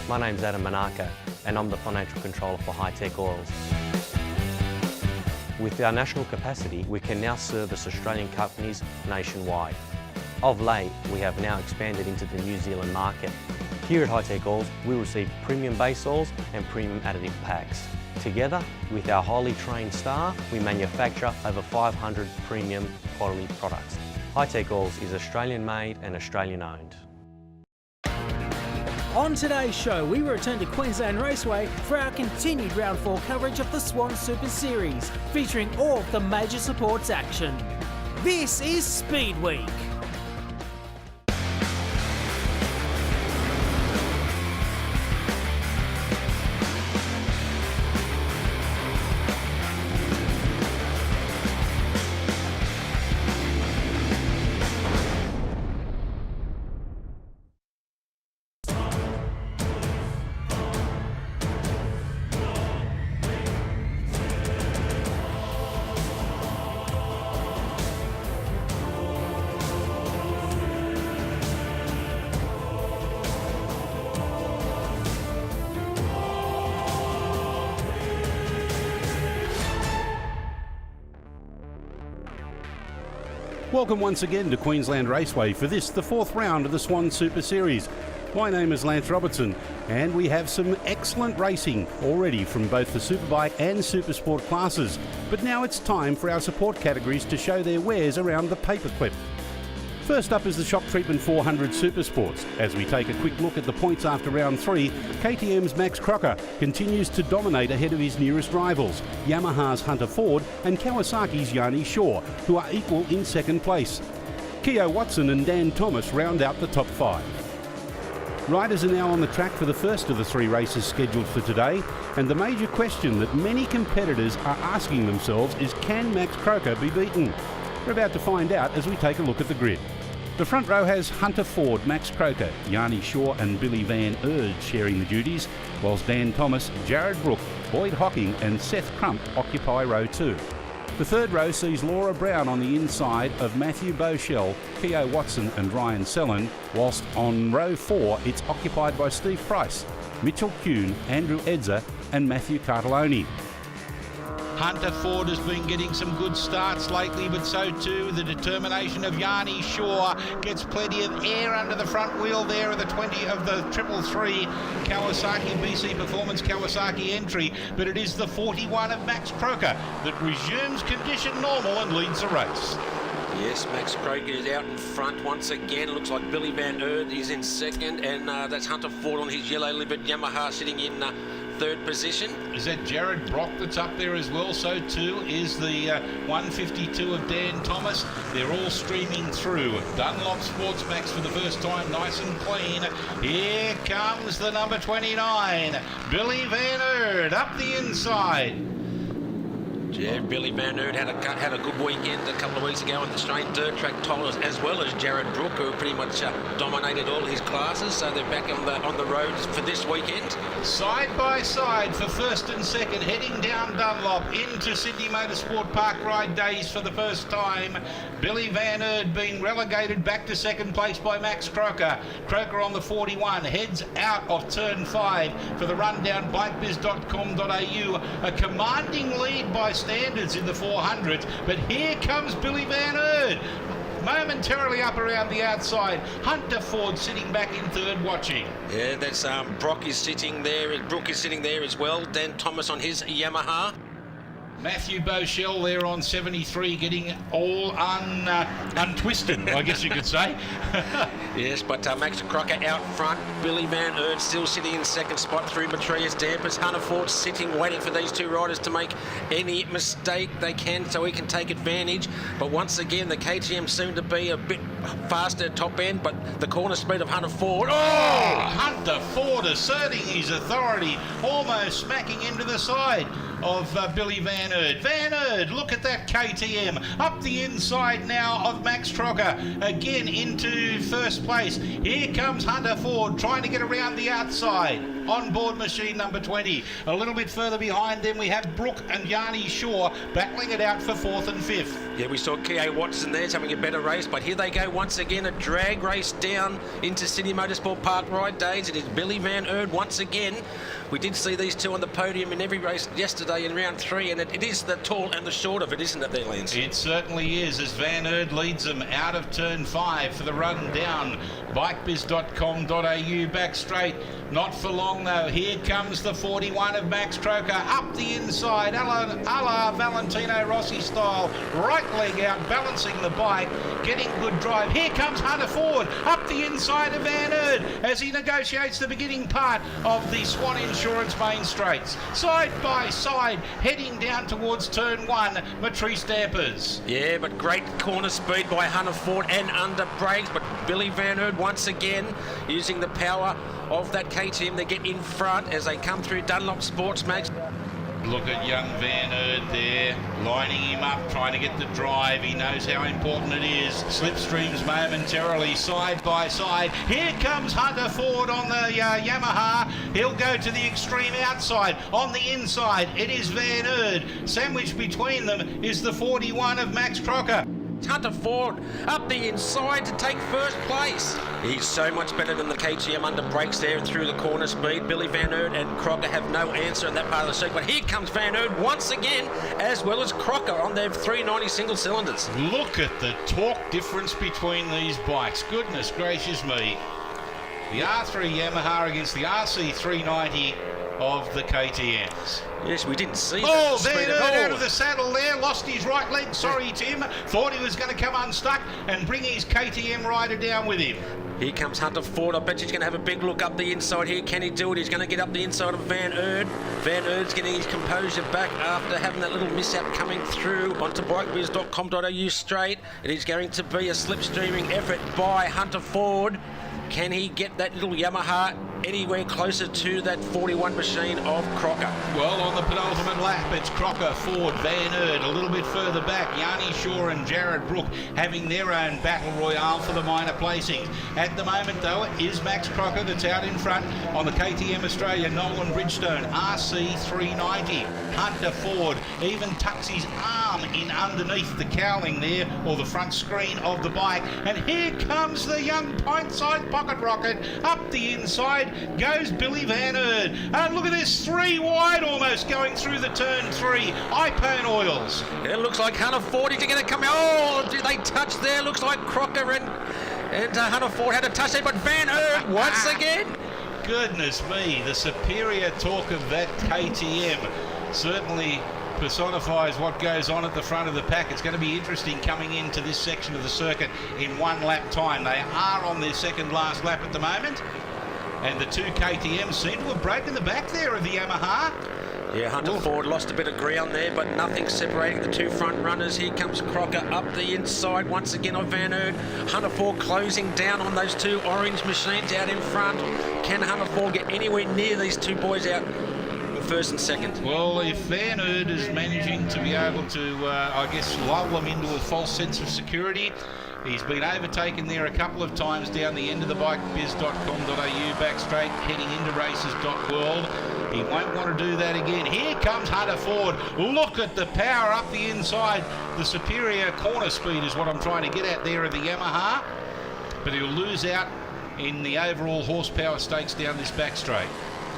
My name's Adam Manaka and I'm the Financial Controller for High Tech Oils. With our national capacity, we can now service Australian companies nationwide. Of late, we have now expanded into the New Zealand market. Here at High Tech Oils, we receive premium base oils and premium additive packs. Together, with our highly trained staff, we manufacture over 500 premium quality products. High Tech Oils is Australian made and Australian owned. On today's show, we return to Queensland Raceway for our continued Round 4 coverage of the Swann Super Series, featuring all of the major supports action. This is Speedweek. Welcome once again to Queensland Raceway for this, the fourth round of the Swann Super Series. My name is Lance Robertson and we have some excellent racing already from both the Superbike and Supersport classes. But now it's time for our support categories to show their wares around the paperclip. First up is the Shock Treatment 400 Supersports. As we take a quick look at the points after round 3, KTM's Max Crocker continues to dominate ahead of his nearest rivals, Yamaha's Hunter Ford and Kawasaki's Yanni Shaw, who are equal in second place. Keogh Watson and Dan Thomas round out the top 5. Riders are now on the track for the first of the 3 races scheduled for today, and the major question that many competitors are asking themselves is, can Max Crocker be beaten? We're about to find out as we take a look at the grid. The front row has Hunter Ford, Max Crocker, Yanni Shaw and Billy Van Erd sharing the duties, whilst Dan Thomas, Jared Brook, Boyd Hocking and Seth Crump occupy row 2. The third row sees Laura Brown on the inside of Matthew Beauchelle, Keogh Watson and Ryan Sellen, whilst on row 4 it's occupied by Steve Price, Mitchell Kuhn, Andrew Edzer and Matthew Cartellone. Hunter Ford has been getting some good starts lately, but so too the determination of Yanni Shaw. Gets plenty of air under the front wheel there of the 20 of the 333 Kawasaki BC Performance Kawasaki entry, but it is the 41 of Max Crocker that resumes condition normal and leads the race. Yes, Max Croker is out in front once again. It looks like Billy Van Erd is in second, and that's Hunter Ford on his yellow-livered Yamaha sitting in third position. Is that Jared Brock that's up there as well? So too is the 152 of Dan Thomas. They're all streaming through. Dunlop Sports Max for the first time, nice and clean. Here comes the number 29, Billy Van Erd up the inside. Yeah, Billy Van Erd had a good weekend a couple of weeks ago on the Australian Dirt Track titles, as well as Jared Brook, who pretty much dominated all his classes. So they're back on the roads for this weekend. Side by side for first and second, heading down Dunlop into Sydney Motorsport Park Ride Days for the first time. Billy Van Erd being relegated back to second place by Max Crocker. Crocker on the 41 heads out of turn 5 for the rundown bikebiz.com.au. A commanding lead by standards in the 400s, but here comes Billy Van Erd, momentarily up around the outside. Hunter Ford sitting back in third watching. Yeah, that's Brock is sitting there, Brook is sitting there as well. Dan Thomas on his Yamaha. Matthew Beauchelle there on 73, getting all untwisted, I guess you could say. Yes, but Max Crocker out front. Billy Van Erd still sitting in second spot through Matria's dampers. Hunter Ford sitting, waiting for these two riders to make any mistake they can so he can take advantage. But once again, the KTM seem to be a bit faster at top end, but the corner speed of Hunter Ford. Oh! Hunter Ford asserting his authority, almost smacking into the side of Billy Van Erd. Van Erd, look at that KTM. Up the inside now of Max Crocker. Again into first place. Here comes Hunter Ford trying to get around the outside. on board machine number 20. A little bit further behind them, we have Brooke and Yanni Shaw battling it out for 4th and 5th. Yeah, we saw K.A. Watson there's having a better race, but here they go once again, a drag race down into Sydney Motorsport Park Ride Days. It is Billy Van Erd once again. We did see these two on the podium in every race yesterday in round 3, and it is the tall and the short of it, isn't it there, Lance? It certainly is, as Van Erd leads them out of turn 5 for the run down. Bikebiz.com.au back straight. Not for long though. Here comes the 41 of Max Croker up the inside, a la Valentino Rossi style. Right leg out, balancing the bike, getting good drive. Here comes Hunter Ford up the inside of Van Erd as he negotiates the beginning part of the Swann Insurance main straights. Side by side, heading down towards turn 1, Matrice Dampers. Yeah, but great corner speed by Hunter Ford and under brakes, but Billy Van Erd once again using the power of that KTM. They get in front as they come through Dunlop Sports Max. Look at young Van Erd there, lining him up, trying to get the drive. He knows how important it is. Slipstreams momentarily, side by side. Here comes Hunter Ford on the Yamaha. He'll go to the extreme outside. On the inside, it is Van Erd. Sandwiched between them is the 41 of Max Crocker. Hunter Ford up the inside to take first place. He's so much better than the KTM under brakes there and through the corner speed. Billy Van Erd and Crocker have no answer in that part of the circuit. Here comes Van Erd once again, as well as Crocker on their 390 single cylinders. Look at the torque difference between these bikes. Goodness gracious me. The R3 Yamaha against the RC 390 of the KTMs. Yes, we didn't see that. Oh, Van Erd out of the saddle there, lost his right leg. Sorry, Tim. Thought he was going to come unstuck and bring his KTM rider down with him. Here comes Hunter Ford. I bet he's going to have a big look up the inside here. Can he do it? He's going to get up the inside of Van Erd. Van Erd's getting his composure back after having that little mishap coming through onto bikebiz.com.au straight. It is going to be a slipstreaming effort by Hunter Ford. Can he get that little Yamaha anywhere closer to that 41 machine of Crocker? Well, on the penultimate lap, it's Crocker, Ford, Van Erd. A little bit further back, Yanni Shaw and Jared Brooke having their own battle royale for the minor placings. At the moment, though, it is Max Crocker that's out in front on the KTM Australia Nolan Bridgestone RC 390. Hunter Ford even tucks his arm in underneath the cowling there, or the front screen of the bike. And here comes the young pint-sized pocket rocket up the inside. Goes Billy Van Erd. And look at this, 3 wide almost going through the turn 3. iPone oils. It looks like Hunter Ford is going to come out. Oh, did they touch there? Looks like Crocker and Hunter Ford had a touch there, but Van Erd once again. Goodness me, the superior torque of that KTM certainly personifies what goes on at the front of the pack. It's going to be interesting coming into this section of the circuit in 1 lap time. They are on their second last lap at the moment. And the 2 KTMs seem to have broken the back there of the Yamaha. Yeah, Hunter Ford lost a bit of ground there, but nothing separating the 2 front runners. Here comes Crocker up the inside once again of Van Erd. Hunter Ford closing down on those 2 orange machines out in front. Can Hunter Ford get anywhere near these 2 boys out first and second? Well, if Van Erd is managing to be able to, I guess, lull them into a false sense of security, he's been overtaken there a couple of times down the end of the bikebiz.com.au back straight, heading into races.world. He won't want to do that again. Here comes Hunter Ford. Look at the power up the inside. The superior corner speed is what I'm trying to get at there of the Yamaha. But he'll lose out in the overall horsepower stakes down this back straight.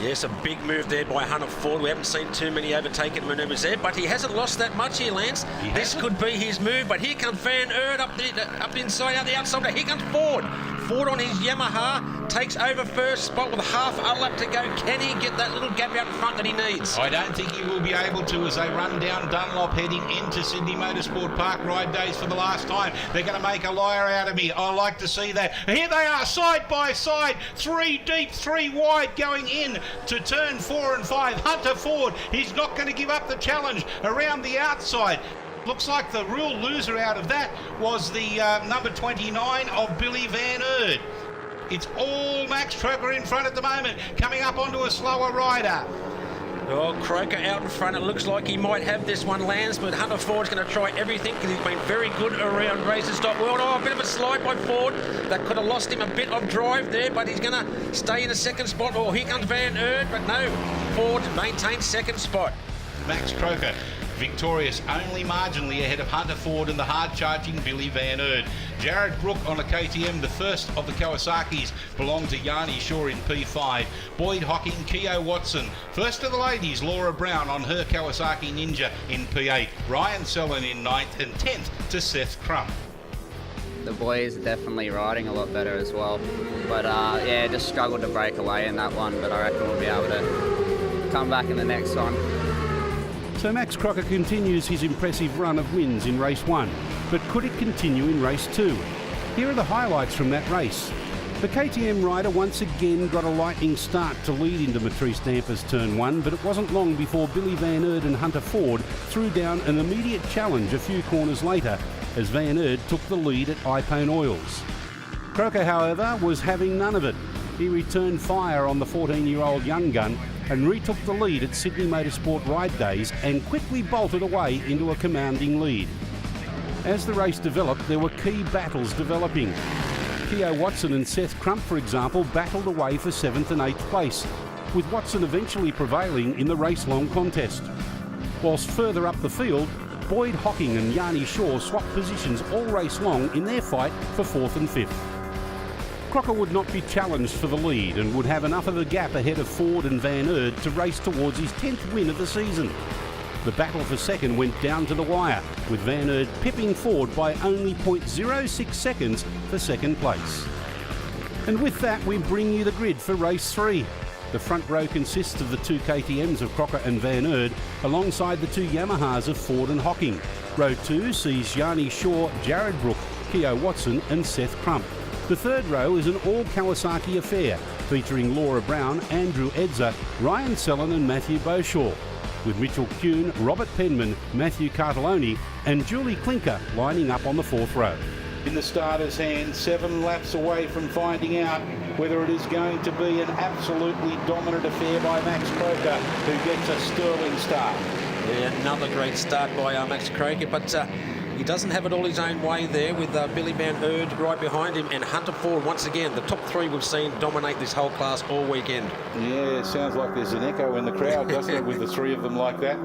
Yes, a big move there by Hunter Ford. We haven't seen too many overtaken manoeuvres there, but he hasn't lost that much here, Lance. This could be his move, but here comes Van Erd up inside, out the outside. Here comes Ford. Ford on his Yamaha takes over first spot with half a lap to go. Can he get that little gap out in front that he needs? I don't think he will be able to as they run down Dunlop heading into Sydney Motorsport Park Ride Days for the last time. They're going to make a liar out of me. I like to see that. Here they are, side by side, 3 deep, 3 wide going in to turn 4 and 5. Hunter Ford, he's not going to give up the challenge around the outside. Looks like the real loser out of that was the number 29 of Billy Van Erd. It's all Max Crocker in front at the moment, coming up onto a slower rider. Oh, Croker out in front. It looks like he might have this one, Lance, but Hunter Ford's going to try everything because he's been very good around Races World. Oh, a bit of a slide by Ford. That could have lost him a bit of drive there, but he's going to stay in the second spot. Oh, here comes Van Erd, but no, Ford maintains second spot. Max Croker victorious only marginally ahead of Hunter Ford and the hard-charging Billy Van Erd. Jared Brook on a KTM, the first of the Kawasaki's, belonged to Yanni Shaw in P5. Boyd Hocking, Keogh Watson. First of the ladies, Laura Brown on her Kawasaki Ninja in P8. Ryan Sellen in 9th and 10th to Seth Crump. The boys are definitely riding a lot better as well. But yeah, just struggled to break away in that one, but I reckon we'll be able to come back in the next one. So Max Crocker continues his impressive run of wins in race 1, but could it continue in race 2? Here are the highlights from that race. The KTM rider once again got a lightning start to lead into Matrice Dampers turn 1, but it wasn't long before Billy Van Erd and Hunter Ford threw down an immediate challenge a few corners later as Van Erd took the lead at Ipone Oils. Croker, however, was having none of it. He returned fire on the 14-year-old young gun and retook the lead at Sydney Motorsport Ride Days and quickly bolted away into a commanding lead. As the race developed, there were key battles developing. Keogh Watson and Seth Crump, for example, battled away for 7th and 8th place, with Watson eventually prevailing in the race-long contest. Whilst further up the field, Boyd Hocking and Yanni Shaw swapped positions all race long in their fight for 4th and 5th. Crocker would not be challenged for the lead and would have enough of a gap ahead of Ford and Van Erd to race towards his 10th win of the season. The battle for second went down to the wire, with Van Erd pipping Ford by only 0.06 seconds for second place. And with that, we bring you the grid for race 3. The front row consists of the 2 KTMs of Crocker and Van Erd, alongside the 2 Yamahas of Ford and Hocking. Row 2 sees Yanni Shaw, Jared Brook, Keogh Watson and Seth Crump. The third row is an all-Kawasaki affair, featuring Laura Brown, Andrew Edzer, Ryan Sellen and Matthew Beauchamp, with Mitchell Kuhn, Robert Penman, Matthew Cartellone and Julie Klinker lining up on the 4th row. In the starter's hands, 7 laps away from finding out whether it is going to be an absolutely dominant affair by Max Croker, who gets a sterling start. Yeah, another great start by Max Croker, but he doesn't have it all his own way there with Billy Van Erd right behind him and Hunter Ford once again. The top 3 we've seen dominate this whole class all weekend. Yeah, it sounds like there's an echo in the crowd, doesn't it, with the 3 of them like that?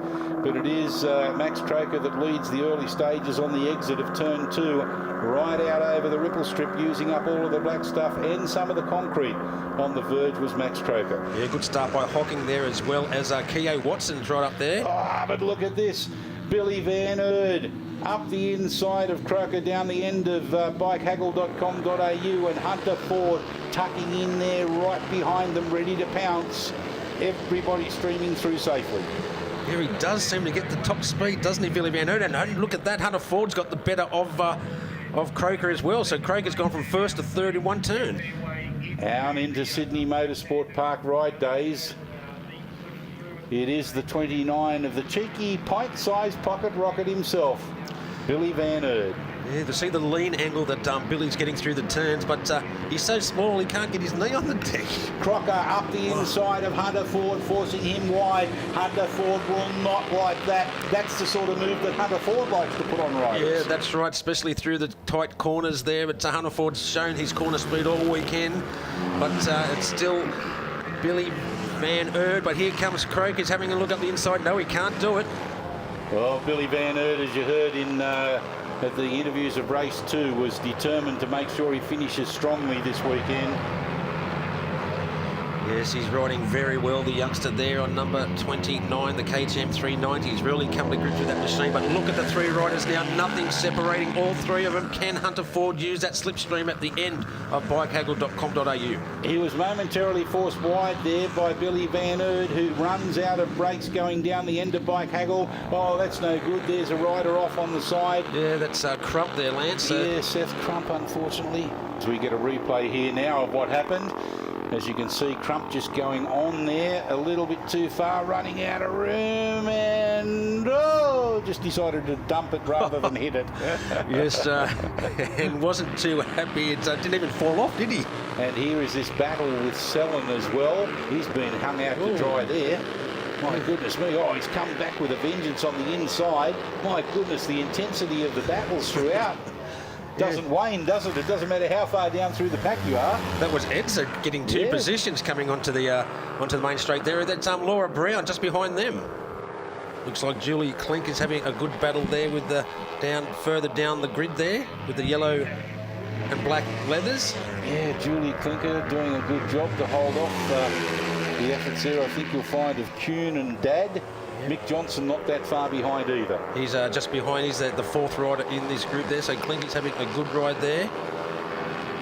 But it is Max Croker that leads the early stages on the exit of turn 2, right out over the ripple strip, using up all of the black stuff and some of the concrete. On the verge was Max Croker. Yeah, good start by Hocking there, as well as Keogh Watson's right up there. Ah, but look at this. Billy Van Erd up the inside of Croker down the end of bikehaggle.com.au, and Hunter Ford tucking in there right behind them, ready to pounce. Everybody streaming through safely. Here he does seem to get the top speed, doesn't he, Billy Van Erd? And look at that, Hunter Ford's got the better of Croker as well. So Croker's gone from 1st to 3rd in one turn. Out into Sydney Motorsport Park Ride Days. It is the 29 of the cheeky pint-sized pocket rocket himself, Billy Van Erd. Yeah, to see the lean angle that Billy's getting through the turns, but he's so small he can't get his knee on the deck. Crocker up the inside of Hunter Ford, forcing him wide. Hunter Ford will not like that. That's the sort of move that Hunter Ford likes to put on riders. Yeah, that's right, especially through the tight corners there. But Hunter Ford's shown his corner speed all weekend, but it's still Billy Van Erd. But here comes Croker. He's having a look up the inside. No, he can't do it. Well, Billy Van Erd, as you heard in at the interviews of race 2, was determined to make sure he finishes strongly this weekend. Yes, he's riding very well, the youngster there on number 29, the KTM 390. He's really come to grips with that machine. But look at the 3 riders now, nothing separating all 3 of them. Can Hunter Ford use that slipstream at the end of bikehaggle.com.au? He was momentarily forced wide there by Billy Van Erd, who runs out of brakes going down the end of Bike Haggle. Oh, that's no good. There's a rider off on the side. Yeah, that's Crump there, Lance. Yeah, Seth Crump, unfortunately. So we get a replay here now of what happened. As you can see, Crump just going on there a little bit too far, running out of room, and just decided to dump it rather than hit it. Yes, and wasn't too happy. It didn't even fall off, did he? And here is this battle with Sellen as well. He's been hung out to dry there. My goodness me. Oh, he's come back with a vengeance on the inside. My goodness, the intensity of the battles throughout doesn't wane, does it? It doesn't matter how far down through the pack you are. That was Edsa getting two positions coming onto the main straight there. That's Laura Brown just behind them. Looks like Julie Klink is having a good battle there with the further down the grid there with the yellow and black leathers. Yeah, Julie Klinker doing a good job to hold off the efforts there. I think you'll find of Kuhn and Dad. Mick Johnson not that far behind either. He's just behind. He's the fourth rider in this group there, so Klink is having a good ride there.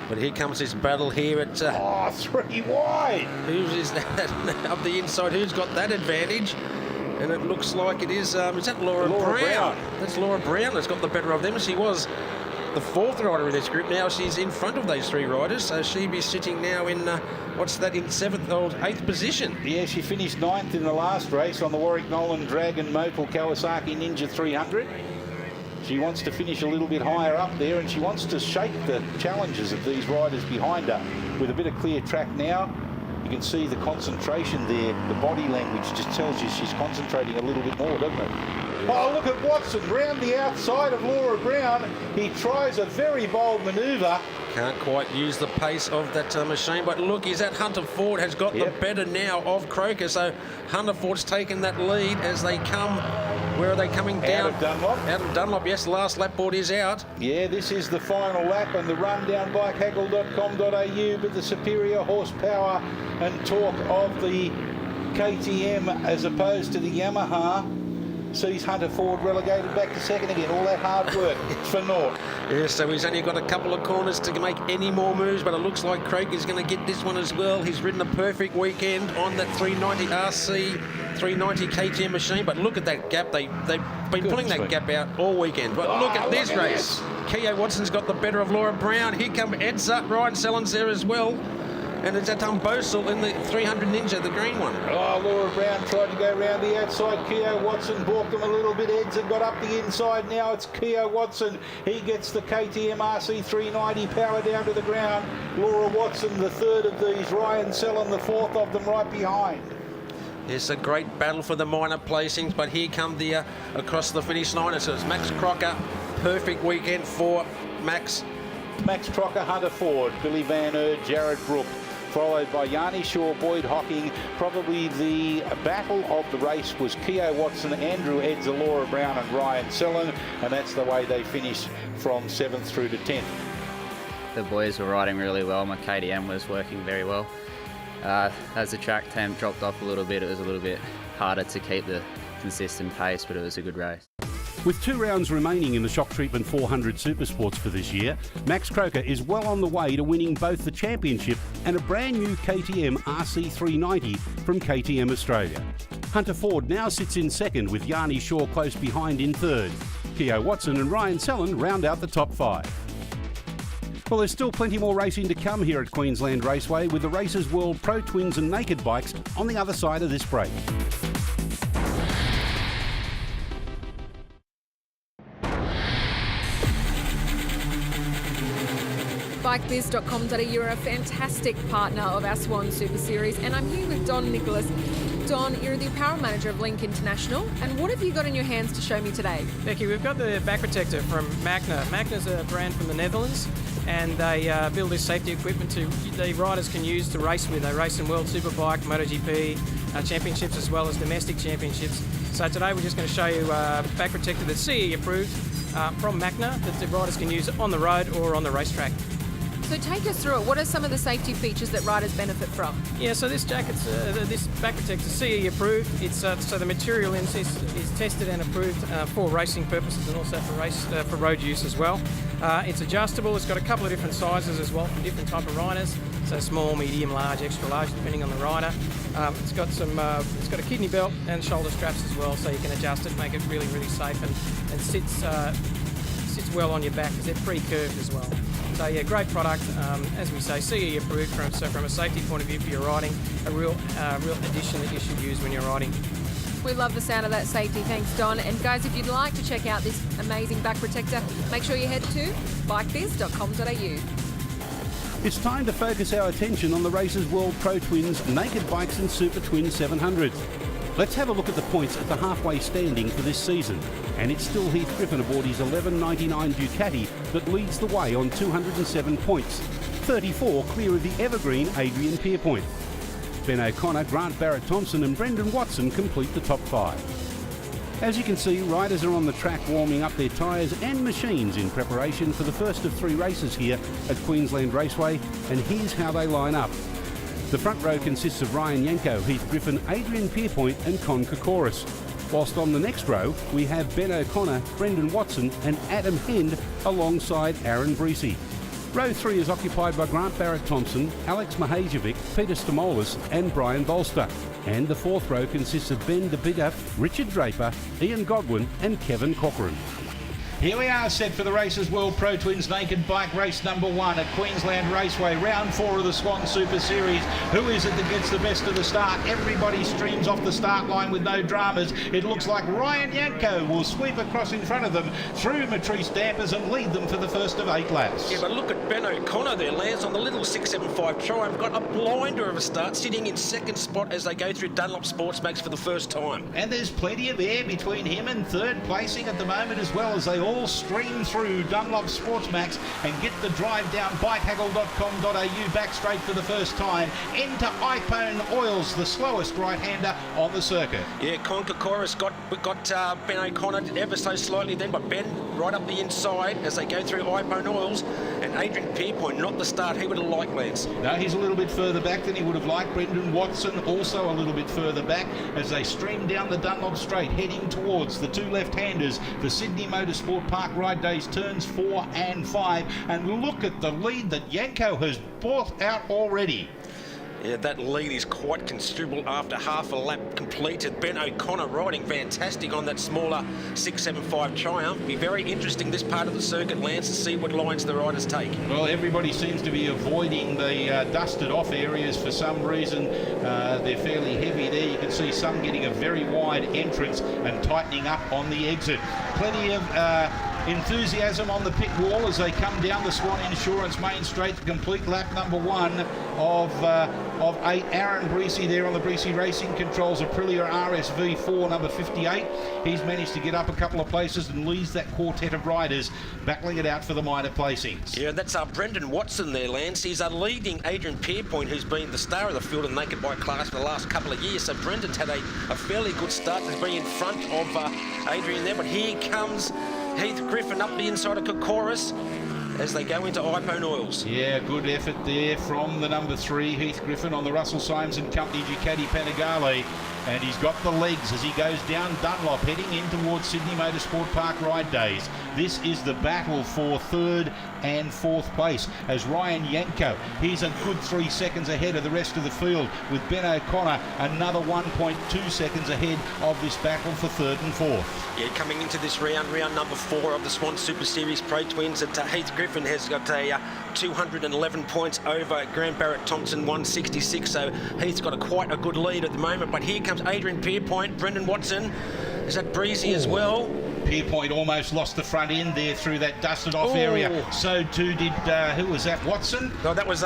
But here comes this battle here at... 3 wide! Who's that up the inside? Who's got that advantage? And it looks like it is that Laura Brown? That's Laura Brown that's got the better of them. She was the fourth rider in this group. Now she's in front of those 3 riders, so she'd be sitting now in, in 7th or 8th position. Yeah, she finished 9th in the last race on the Warwick Nolan Dragon Mopal Kawasaki Ninja 300. She wants to finish a little bit higher up there, and she wants to shake the challenges of these riders behind her. With a bit of clear track now, you can see the concentration there. The body language just tells you she's concentrating a little bit more, doesn't it? Oh, look at Watson round the outside of Laura Brown. He tries a very bold manoeuvre. Can't quite use the pace of that machine, but look, is that Hunter Ford has got the better now of Croker. So Hunter Ford's taken that lead as they come. Where are they coming down? Out of Dunlop. Out of Dunlop, yes, the last lap board is out. Yeah, this is the final lap, and the rundown bikehaggle.com.au, but the superior horsepower and torque of the KTM as opposed to the Yamaha sees Hunter Ford relegated back to second again. All that hard work for naught. Yes, so he's only got a couple of corners to make any more moves, but it looks like Craig is going to get this one as well. He's ridden a perfect weekend on that 390 RC, 390 KTM machine, but look at that gap. They've been pulling that gap out all weekend. But look at this race. Keogh Watson's got the better of Laura Brown. Here come Ed Sutt, Ryan Sellens there as well. And it's at Bosel in the 300 Ninja, the green one. Oh, Laura Brown tried to go around the outside. Keogh Watson balked him a little bit. Edson got up the inside. Now it's Keogh Watson. He gets the KTM RC 390 power down to the ground. Laura Watson, the third of these. Ryan Sellen, the fourth of them right behind. It's a great battle for the minor placings, but here come the across the finish line. So it's Max Crocker. Perfect weekend for Max. Max Crocker, Hunter Ford, Billy Van Erd, Jared Brook, followed by Yanni Shaw, Boyd Hocking. Probably the battle of the race was Keogh Watson, Andrew Edser, Laura Brown and Ryan Sellen, and that's the way they finished from 7th through to 10th. The boys were riding really well. My KTM was working very well. As the track temp dropped off a little bit, it was a little bit harder to keep the consistent pace, but it was a good race. With 2 rounds remaining in the Shock Treatment 400 Supersports for this year, Max Croker is well on the way to winning both the championship and a brand new KTM RC390 from KTM Australia. Hunter Ford now sits in second with Yanni Shaw close behind in third. Keogh Watson and Ryan Sellen round out the top 5. Well, there's still plenty more racing to come here at Queensland Raceway with the Racers World Pro Twins and Naked Bikes on the other side of this break. Bikebiz.com.au are a fantastic partner of our Swann Super Series, and I'm here with Don Nicholas. Don, you're the apparel manager of Link International, and what have you got in your hands to show me today? Becky, we've got the back protector from Magna. Magna's a brand from the Netherlands, and they build this safety equipment the riders can use to race with. They race in World Superbike, MotoGP championships, as well as domestic championships. So today we're just going to show you a back protector that's CE approved from Magna that the riders can use on the road or on the racetrack. So take us through it. What are some of the safety features that riders benefit from? Yeah, so this jacket's, this back protector CE approved. It's so the material is tested and approved for racing purposes and also for road use as well. It's adjustable. It's got a couple of different sizes as well for different type of riders. So small, medium, large, extra large, depending on the rider. It's got a kidney belt and shoulder straps as well, so you can adjust it, make it really, really safe, and sits well on your back because they're pre-curved as well. So yeah, great product. As we say, CE approved. From a safety point of view for your riding, a real addition that you should use when you're riding. We love the sound of that safety. Thanks, Don. And guys, if you'd like to check out this amazing back protector, make sure you head to bikebiz.com.au. It's time to focus our attention on the Racers World Pro Twins Naked Bikes and Super Twin 700s. Let's have a look at the points at the halfway standing for this season. And it's still Heath Griffin aboard his 11.99 Ducati that leads the way on 207 points. 34 clear of the evergreen Adrian Pierpoint. Ben O'Connor, Grant Barrett-Thompson and Brendan Watson complete the top 5. As you can see, riders are on the track warming up their tyres and machines in preparation for the first of 3 races here at Queensland Raceway, and here's how they line up. The front row consists of Ryan Yanko, Heath Griffin, Adrian Pierpoint and Con Kokoris. Whilst on the next row, we have Ben O'Connor, Brendan Watson and Adam Hend alongside Aaron Breesy. Row 3 is occupied by Grant Barrett-Thompson, Alex Mahajevic, Peter Stamolis and Brian Bolster. And the 4th row consists of Ben De Bitter, Richard Draper, Ian Godwin and Kevin Corcoran. Here we are set for the Races World Pro Twins Naked Bike race number 1 at Queensland Raceway, round 4 of the Swann Super Series. Who is it that gets the best of the start? Everybody streams off the start line with no dramas. It looks like Ryan Yanko will sweep across in front of them through Matrice Dampers and lead them for the first of 8 laps. Yeah, but look at Ben O'Connor there, lands on the little 675 Triumph, got a blinder of a start, sitting in 2nd spot as they go through Dunlop Sports Max for the first time. And there's plenty of air between him and 3rd placing at the moment, as well as they all stream through Dunlop Sportsmax and get the drive down bikehaggle.com.au back straight for the first time. Enter iPone Oils, the slowest right-hander on the circuit. Yeah, Con Kokoris got Ben O'Connor ever so slightly then, but Ben right up the inside as they go through iPone Oils, and Adrian Pierpoint, not the start he would have liked, Lance. No, he's a little bit further back than he would have liked. Brendan Watson also a little bit further back as they stream down the Dunlop Straight, heading towards the 2 left-handers for Sydney Motorsport Park Ride Days turns 4 and 5. And look at the lead that Yanko has brought out already. Yeah, that lead is quite considerable after half a lap completed. Ben O'Connor riding fantastic on that smaller 675 Triumph. Be very interesting this part of the circuit, Lance, to see what lines the riders take. Well, everybody seems to be avoiding the dusted off areas for some reason. They're fairly heavy there. You can see some getting a very wide entrance and tightening up on the exit. Plenty of enthusiasm on the pit wall as they come down the Swann Insurance Main Straight to complete lap number 1 of 8. Aaron Breesy there on the Breesy Racing controls Aprilia RSV4 number 58. He's managed to get up a couple of places and leads that quartet of riders battling it out for the minor placings. Yeah, that's Brendan Watson there, Lance. He's leading Adrian Pierpoint, who's been the star of the field in the naked bike class for the last couple of years. So Brendan's had a fairly good start to be in front of Adrian there, but here comes Heath Griffin up the inside of Kokoris as they go into iPone Oils. Yeah, good effort there from the number 3, Heath Griffin, on the Russell Symes and Company Ducati Panigale. And he's got the legs as he goes down Dunlop, heading in towards Sydney Motorsport Park Ride Days. This is the battle for 3rd and 4th place as Ryan Yanko, he's a good 3 seconds ahead of the rest of the field, with Ben O'Connor another 1.2 seconds ahead of this battle for 3rd and 4th. Yeah, coming into this round number 4 of the Swann Super Series Pro Twins, that Heath Griffin has got a 211 points over Grant Barrett-Thompson 166, so Heath's got quite a good lead at the moment. But here comes Adrian Pierpoint, Brendan Watson, is that Breesy as well? Pierpoint almost lost the front end there through that dusted off area. So too did, who was that, Watson? No, that was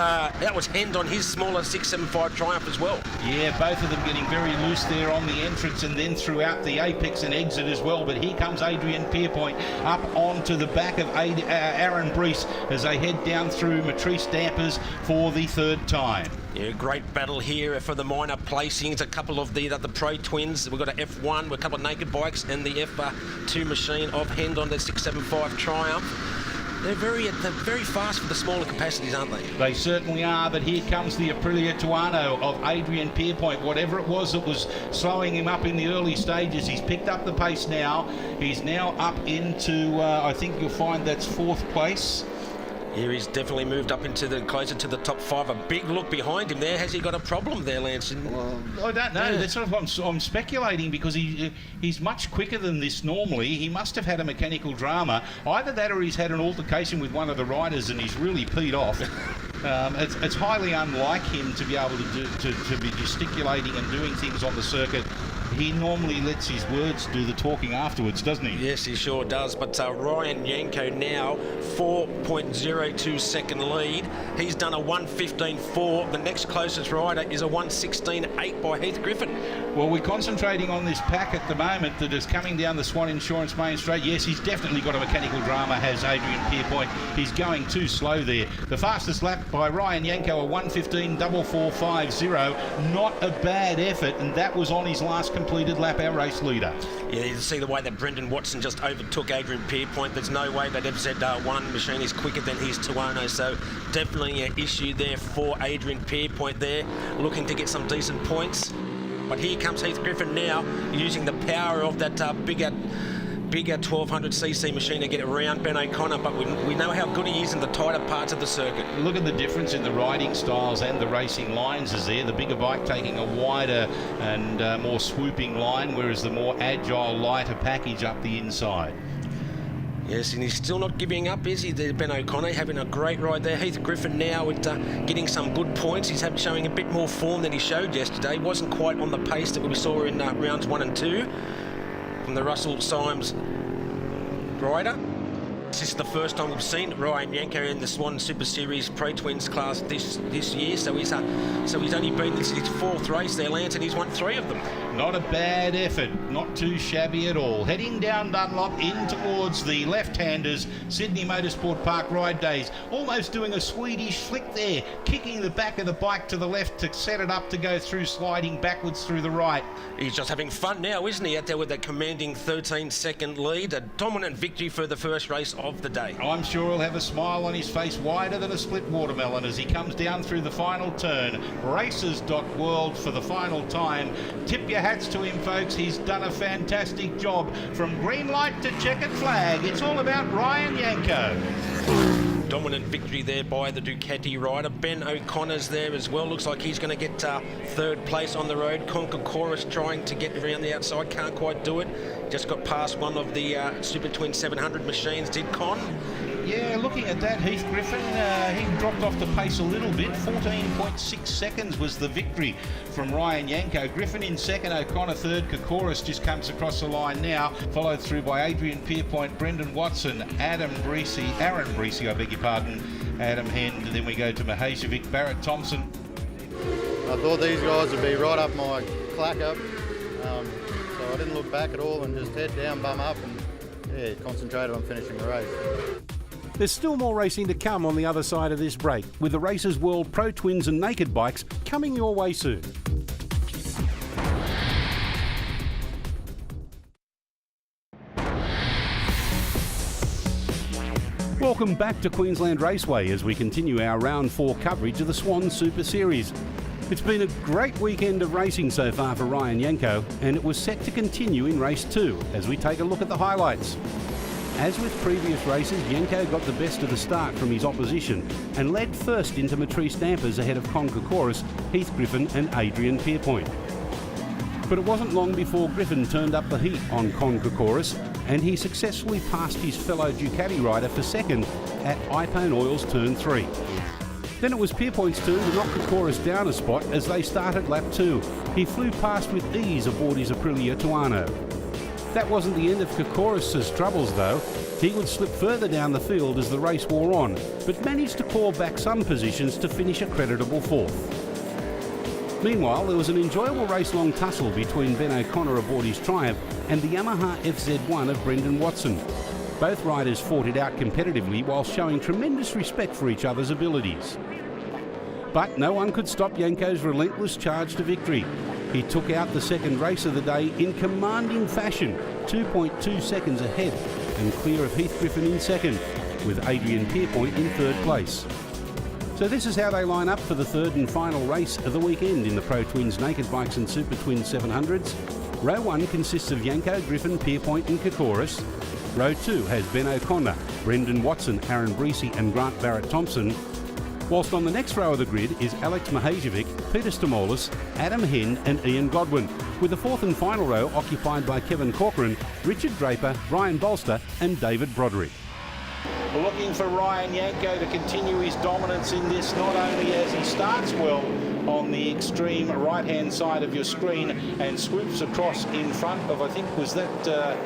Hend on his smaller 675 Triumph as well. Yeah, both of them getting very loose there on the entrance and then throughout the apex and exit as well. But here comes Adrian Pierpoint up onto the back of Aaron Brees as they head down through Matrice Dampers for the 3rd time. Yeah, great battle here for the minor placings. A couple of the Pro Twins. We've got an F1 with a couple of naked bikes and the F2 machine of Hend on the 675 Triumph. They're very fast for the smaller capacities, aren't they? They certainly are, but here comes the Aprilia Tuono of Adrian Pierpoint. Whatever it was that was slowing him up in the early stages, he's picked up the pace now. He's now up into, I think you'll find that's 4th place. Here he's definitely moved up into closer to the top 5. A big look behind him there. Has he got a problem there, Lance? Well, I don't know. Yeah. That's sort of I'm speculating because he's much quicker than this normally. He must have had a mechanical drama. Either that or he's had an altercation with one of the riders and he's really peed off. It's highly unlike him to be able to be gesticulating and doing things on the circuit. he normally lets his words do the talking afterwards, doesn't he? Yes, he sure does. But Ryan Yanko now 4.02 second lead. He's done a 1:15.4. The next closest rider is a 1:16.8 by Heath Griffin. Well, we're concentrating on this pack at the moment that is coming down the Swann Insurance Main Straight. Yes, he's definitely got a mechanical drama, has Adrian Pierpoint. He's going too slow there. The fastest lap by Ryan Yanko, a 1:15.4450. Not a bad effort, and that was on his last completed lap, our race leader. Yeah, you see the way that Brendan Watson just overtook Adrian Pierpoint. There's no way that FZ1 machine is quicker than his Tuono, so definitely an issue there for Adrian Pierpoint there, looking to get some decent points. But here comes Heath Griffin now, using the power of that bigger 1200cc machine to get around Ben O'Connor, but we know how good he is in the tighter parts of the circuit. Look at the difference in the riding styles and the racing lines is there. The bigger bike taking a wider and more swooping line, whereas the more agile, lighter package up the inside. Yes, and he's still not giving up, is he, Ben O'Connor? Having a great ride there. Heath Griffin now with getting some good points. He's showing a bit more form than he showed yesterday. Wasn't quite on the pace that we saw in rounds 1 and 2 from the Russell Symes rider. This is the first time we've seen Ryan Yanko in the Swann Super Series Pro Twins class this year. So he's only been, this is his 4th race there, Lance, and he's won 3 of them. Not a bad effort, not too shabby at all. Heading down Dunlop in towards the left-handers, Sydney Motorsport Park Ride Days. Almost doing a Swedish flick there, kicking the back of the bike to the left to set it up to go through, sliding backwards through the right. He's just having fun now, isn't he, out there with a commanding 13-second lead. A dominant victory for the first race of the day. I'm sure he'll have a smile on his face wider than a split watermelon as he comes down through the final turn. Races.world for the final time. Tip your hats to him, folks. He's done a fantastic job. From green light to checkered flag, it's all about Ryan Yanko. Dominant victory there by the Ducati rider. Ben O'Connor's there as well. Looks like he's going to get 3rd place on the road. Conquer Chorus trying to get around the outside. Can't quite do it. Just got past one of the Super Twin 700 machines, did Con. Yeah, looking at that, Heath Griffin, he dropped off the pace a little bit. 14.6 seconds was the victory from Ryan Yanko. Griffin in 2nd, O'Connor 3rd. Kokoris just comes across the line now, followed through by Adrian Pierpoint, Brendan Watson, Aaron Breesy, I beg your pardon, Adam Hend. Then we go to Mahajevic, Barrett Thompson. I thought these guys would be right up my clack up, so I didn't look back at all and just head down, bum up, and concentrated on finishing the race. There's still more racing to come on the other side of this break, with the Racers World Pro Twins and Naked Bikes coming your way soon. Welcome back to Queensland Raceway as we continue our Round 4 coverage of the Swann Super Series. It's been a great weekend of racing so far for Ryan Yanko, and it was set to continue in race 2 as we take a look at the highlights. As with previous races, Yanko got the best of the start from his opposition and led first into Matrice Dampers ahead of Conquer Chorus, Heath Griffin and Adrian Pierpoint. But it wasn't long before Griffin turned up the heat on Conquer Chorus, and he successfully passed his fellow Ducati rider for 2nd at Ipone Oil's turn 3. Then it was Pierpoint's turn to knock the Chorus down a spot as they started lap 2. He flew past with ease aboard his Aprilia Tuono. That wasn't the end of Kokoris' troubles though. He would slip further down the field as the race wore on, but managed to claw back some positions to finish a creditable 4th. Meanwhile, there was an enjoyable race-long tussle between Ben O'Connor aboard his Triumph and the Yamaha FZ1 of Brendan Watson. Both riders fought it out competitively while showing tremendous respect for each other's abilities. But no one could stop Yanko's relentless charge to victory. He took out the 2nd race of the day in commanding fashion, 2.2 seconds ahead and clear of Heath Griffin in 2nd, with Adrian Pierpoint in 3rd place. So this is how they line up for the 3rd and final race of the weekend in the Pro Twins Naked Bikes and Super Twins 700s. Row 1 consists of Yanko, Griffin, Pierpoint and Kokoris. Row 2 has Ben O'Connor, Brendan Watson, Aaron Breesy and Grant Barrett Thompson. Whilst on the next row of the grid is Alex Mahajevic, Peter Stamolis, Adam Hend and Ian Godwin, with the 4th and final row occupied by Kevin Corcoran, Richard Draper, Brian Bolster and David Broderick. looking for Ryan Yanko to continue his dominance in this, not only as he starts well on the extreme right-hand side of your screen and swoops across in front of, I think, was that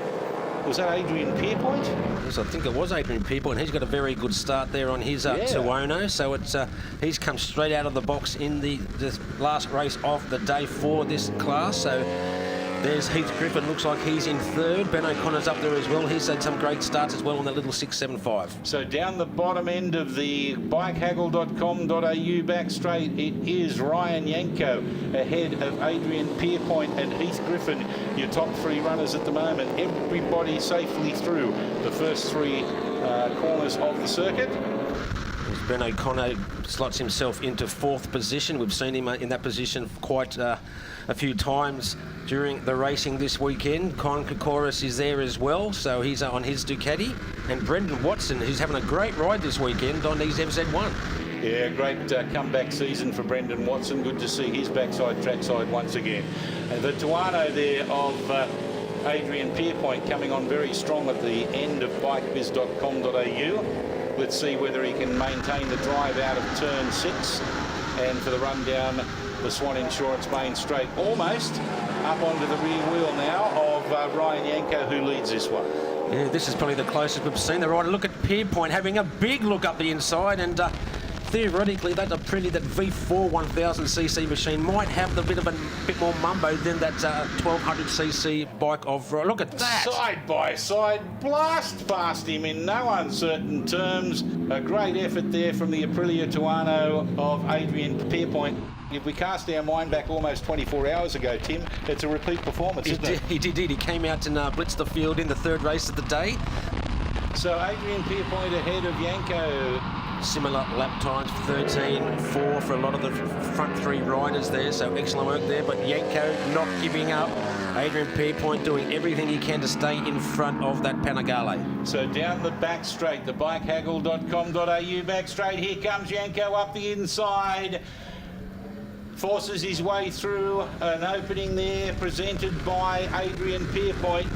Adrian Pierpoint? Yes, I think it was Adrian Pierpoint. He's got a very good start there on his Tuono. So it's he's come straight out of the box in the last race of the day for this class. So there's Heath Griffin, looks like he's in third. Ben O'Connor's up there as well. He's had some great starts as well on that little 675. So down the bottom end of the bikehaggle.com.au back straight, it is Ryan Yanko ahead of Adrian Pierpoint and Heath Griffin, your top three runners at the moment. Everybody safely through the first three corners of the circuit. Ben O'Connor slots himself into fourth position. We've seen him in that position quite a few times during the racing this weekend. Con Kokoris is there as well, so he's on his Ducati. And Brendan Watson, who's having a great ride this weekend on his FZ1. Yeah, great comeback season for Brendan Watson. Good to see his backside trackside once again. The Tuono there of Adrian Pierpoint coming on very strong at the end of bikebiz.com.au. Let's see whether he can maintain the drive out of turn 6 and for the run down the Swann Insurance main straight, almost up onto the rear wheel now of Ryan Yanko, who leads this one. Yeah, this is probably the closest we've seen the rider. Look at Pierpoint having a big look up the inside, and theoretically that V4 1000cc machine might have a bit more mumbo than that 1200cc bike of look at that. Side by side, blast past him in no uncertain terms. A great effort there from the Aprilia Tuono of Adrian Pierpoint. If we cast our mind back almost 24 hours ago, Tim, it's a repeat performance, isn't it? He did. He came out and blitzed the field in the third race of the day. So Adrian Pierpoint ahead of Yanko. Similar lap times, 13.4 for a lot of the front three riders there, so excellent work there. But Yanko not giving up. Adrian Pierpoint doing everything he can to stay in front of that Panigale. So down the back straight, the bikehaggle.com.au back straight. Here comes Yanko up the inside. Forces his way through an opening there presented by Adrian Pierpoint.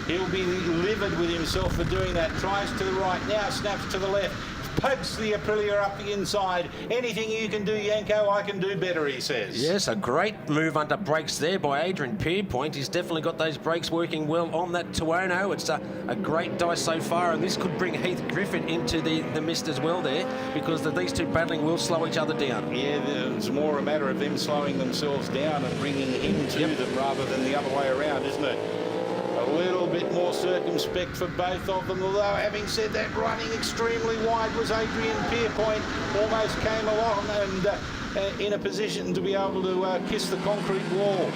He'll be livid with himself for doing that. Tries to the right, now snaps to the left. Pokes the Aprilia up the inside. Anything you can do, Yanko, I can do better, he says. Yes, a great move under brakes there by Adrian Pierpoint. He's definitely got those brakes working well on that Tuono. It's a great dice so far, and this could bring Heath Griffin into the mist as well there, because these two battling will slow each other down. Yeah, it's more a matter of them slowing themselves down and bringing him to them rather than the other way around, isn't it? A little bit more circumspect for both of them, although having said that, running extremely wide was Adrian Pierpoint. Almost came along and in a position to be able to kiss the concrete wall.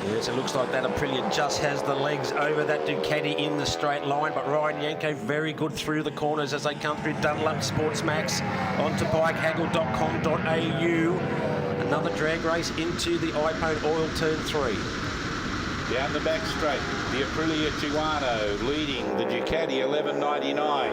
Yes, it looks like that Aprilia just has the legs over that Ducati in the straight line, but Ryan Yanko very good through the corners as they come through Dunlop Sports Max onto bikehaggle.com.au. Another drag race into the iPone Oil Turn 3. Down the back straight, the Aprilia Tuono leading the Ducati 1199.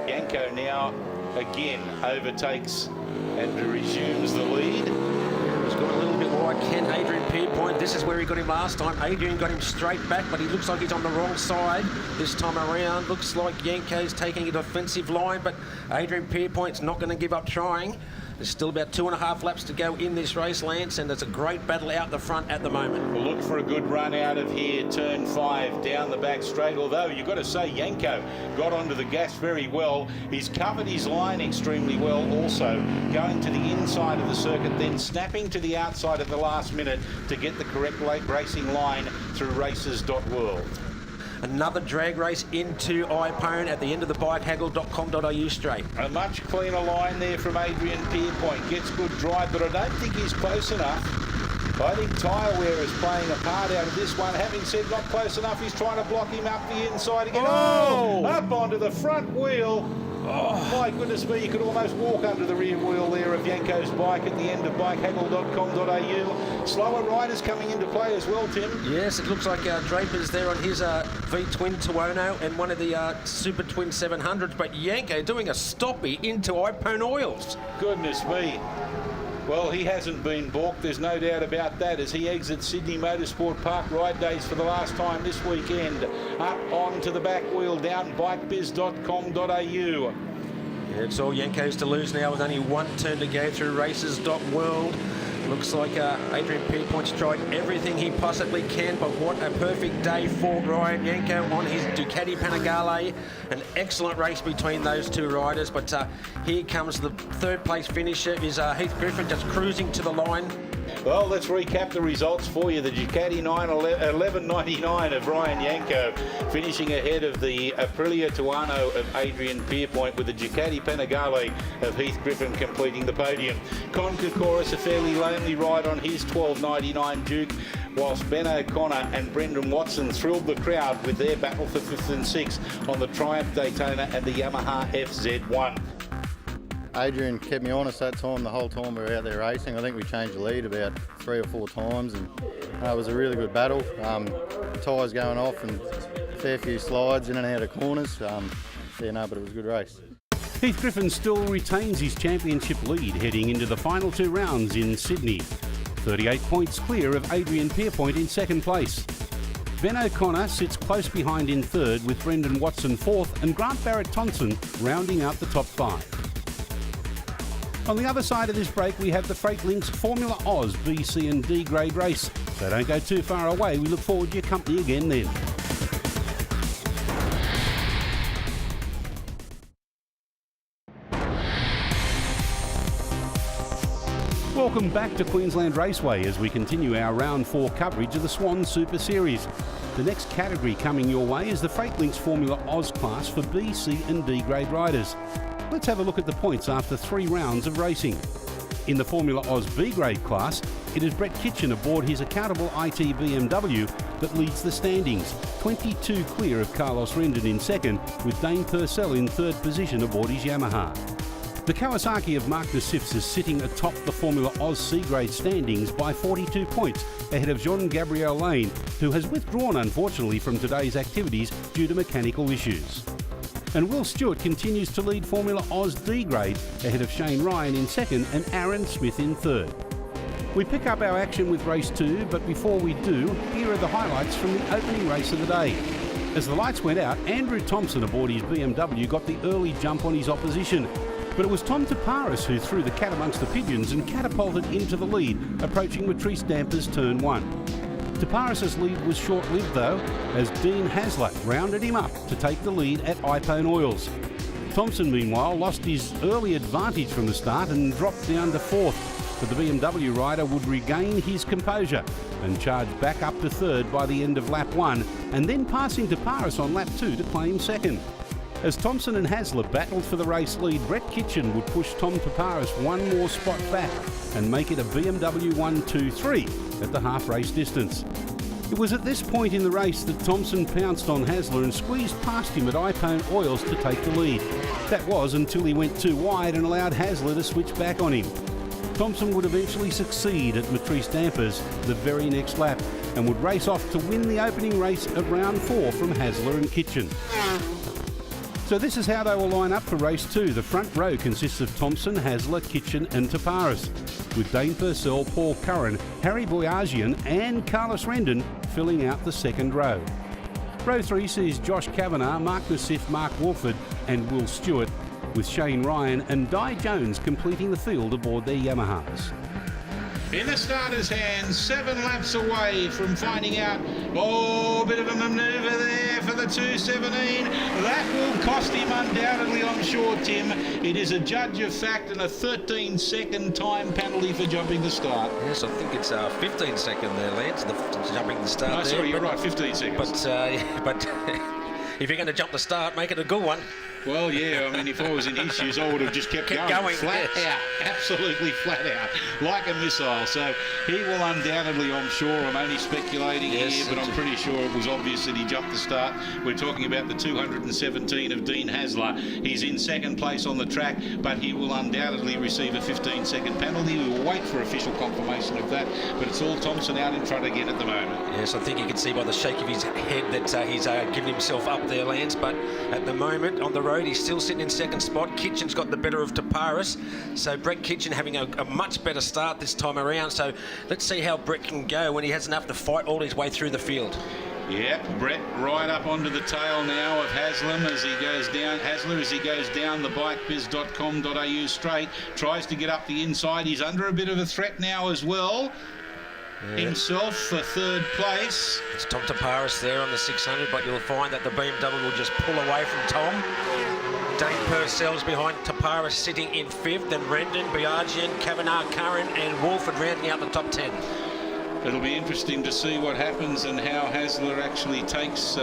Yanko now again overtakes and resumes the lead. He's got a little bit wide. Can Adrian Pierpoint? This is where he got him last time. Adrian got him straight back, but he looks like he's on the wrong side this time around. Looks like Yanko's taking a defensive line, but Adrian Pierpoint's not going to give up trying. There's still about 2.5 laps to go in this race, Lance, and there's a great battle out the front at the moment. We'll look for a good run out of here, turn 5, down the back straight, although you've got to say Yanko got onto the gas very well. He's covered his line extremely well also, going to the inside of the circuit, then snapping to the outside at the last minute to get the correct late racing line through races.world. Another drag race into iPone at the end of the bikehaggle.com.au straight. A much cleaner line there from Adrian Pierpoint. Gets good drive, but I don't think he's close enough. I think tyre wear is playing a part out of this one. Having said not close enough, he's trying to block him up the inside again. Oh! Up onto the front wheel. Oh, my goodness me, you could almost walk under the rear wheel there of Yanko's bike at the end of bikehaggle.com.au. Slower riders coming into play as well, Tim. Yes, it looks like Draper's there on his V-twin Tuono and one of the Super Twin 700s, but Yanko doing a stoppie into iPone Oils. Goodness me. Well, he hasn't been balked, there's no doubt about that, as he exits Sydney Motorsport Park Ride Days for the last time this weekend. Up onto the back wheel, down bikebiz.com.au. Yeah, it's all Yanko's to lose now with only one turn to go through races.world. Looks like Adrian Pierpoint's tried everything he possibly can, but what a perfect day for Ryan Yanko on his Ducati Panigale. An excellent race between those two riders, but here comes the third place finisher, is Heath Griffin, just cruising to the line. Well, let's recap the results for you. The Ducati 1199 of Ryan Yanko finishing ahead of the Aprilia Tuono of Adrian Pierpoint, with the Ducati Panigale of Heath Griffin completing the podium. Con Kokoris, a fairly lonely ride on his 1299 Duke, whilst Ben O'Connor and Brendan Watson thrilled the crowd with their battle for 5th and 6th on the Triumph Daytona and the Yamaha FZ1. Adrian kept me honest that time, the whole time we were out there racing. I think we changed the lead about 3 or 4 times, and it was a really good battle. Tyres going off and a fair few slides in and out of corners. But it was a good race. Heath Griffin still retains his championship lead heading into the final 2 rounds in Sydney. 38 points clear of Adrian Pierpoint in second place. Ben O'Connor sits close behind in third, with Brendan Watson fourth and Grant Barrett-Thompson rounding out the top 5. On the other side of this break, we have the Freight Links Formula Oz B, C and D grade race. So don't go too far away. We look forward to your company again then. Welcome back to Queensland Raceway as we continue our Round 4 coverage of the Swann Super Series. The next category coming your way is the Freight Links Formula Oz class for B, C and D grade riders. Let's have a look at the points after 3 rounds of racing. In the Formula Oz B grade class, it is Brett Kitchen aboard his accountable IT BMW that leads the standings, 22 clear of Carlos Rendon in second, with Dane Purcell in third position aboard his Yamaha. The Kawasaki of Mark Nassifs is sitting atop the Formula Oz C grade standings by 42 points, ahead of Jean-Gabriel Lane, who has withdrawn unfortunately from today's activities due to mechanical issues. And Will Stewart continues to lead Formula Oz D grade, ahead of Shane Ryan in second and Aaron Smith in third. We pick up our action with race 2, but before we do, here are the highlights from the opening race of the day. As the lights went out, Andrew Thompson aboard his BMW got the early jump on his opposition, but it was Tom Taparis who threw the cat amongst the pigeons and catapulted into the lead, approaching Matrice Dampers turn 1. Taparis' lead was short-lived though, as Dean Hasler rounded him up to take the lead at Ipone Oils. Thompson meanwhile lost his early advantage from the start and dropped down to 4th, but the BMW rider would regain his composure and charge back up to 3rd by the end of lap 1, and then passing Taparis on lap 2 to claim 2nd. As Thompson and Hasler battled for the race lead, Brett Kitchen would push Tom Taparis 1 more spot back and make it a BMW 1-2-3 at the half-race distance. It was at this point in the race that Thompson pounced on Hasler and squeezed past him at Ipone Oils to take the lead. That was until he went too wide and allowed Hasler to switch back on him. Thompson would eventually succeed at Matrice Dampers the very next lap and would race off to win the opening race of round 4 from Hasler and Kitchen. So this is how they will line up for race 2. The front row consists of Thompson, Hasler, Kitchen and Taparis, with Dane Purcell, Paul Curran, Harry Boyajian and Carlos Rendon filling out the second row. Row 3 sees Josh Kavanagh, Mark Nassif, Mark Wolford and Will Stewart, with Shane Ryan and Di Jones completing the field aboard their Yamahas. In the starter's hands, 7 laps away from finding out. Oh, a bit of a manoeuvre there for the 217. That will cost him undoubtedly, I'm sure, Tim. It is a judge of fact and a 13-second time penalty for jumping the start. Yes, I think it's 15-second there, Lance, jumping the start. Oh, sorry, you're right, 15 seconds. But if you're going to jump the start, make it a good one. Well, yeah, I mean, if I was in his shoes, I would have just kept going. Flat out, absolutely flat out, like a missile. So he will undoubtedly, I'm sure, I'm only speculating here, but I'm pretty sure it was obvious that he jumped the start. We're talking about the 217 of Dean Hasler. He's in second place on the track, but he will undoubtedly receive a 15-second penalty. We will wait for official confirmation of that, but it's all Thompson out in front again at the moment. Yes, I think you can see by the shake of his head that he's given himself up there, Lance, but at the moment on the road, road. He's still sitting in second spot. Kitchen's got the better of Taparis. So Brett Kitchen having a much better start this time around. So let's see how Brett can go when he has enough to fight all his way through the field. Yeah, Brett right up onto the tail now of Haslam as he goes down. Hasler as he goes down the bikebiz.com.au straight. Tries to get up the inside. He's under a bit of a threat now as well. Himself for third place. It's Tom Taparis there on the 600, but you'll find that the BMW will just pull away from Tom. Dane Purcell's behind Taparis sitting in fifth, then Rendon, Biagian, Kavanagh, Curran and Wolford rounding out the top 10. It'll be interesting to see what happens and how Hasler actually takes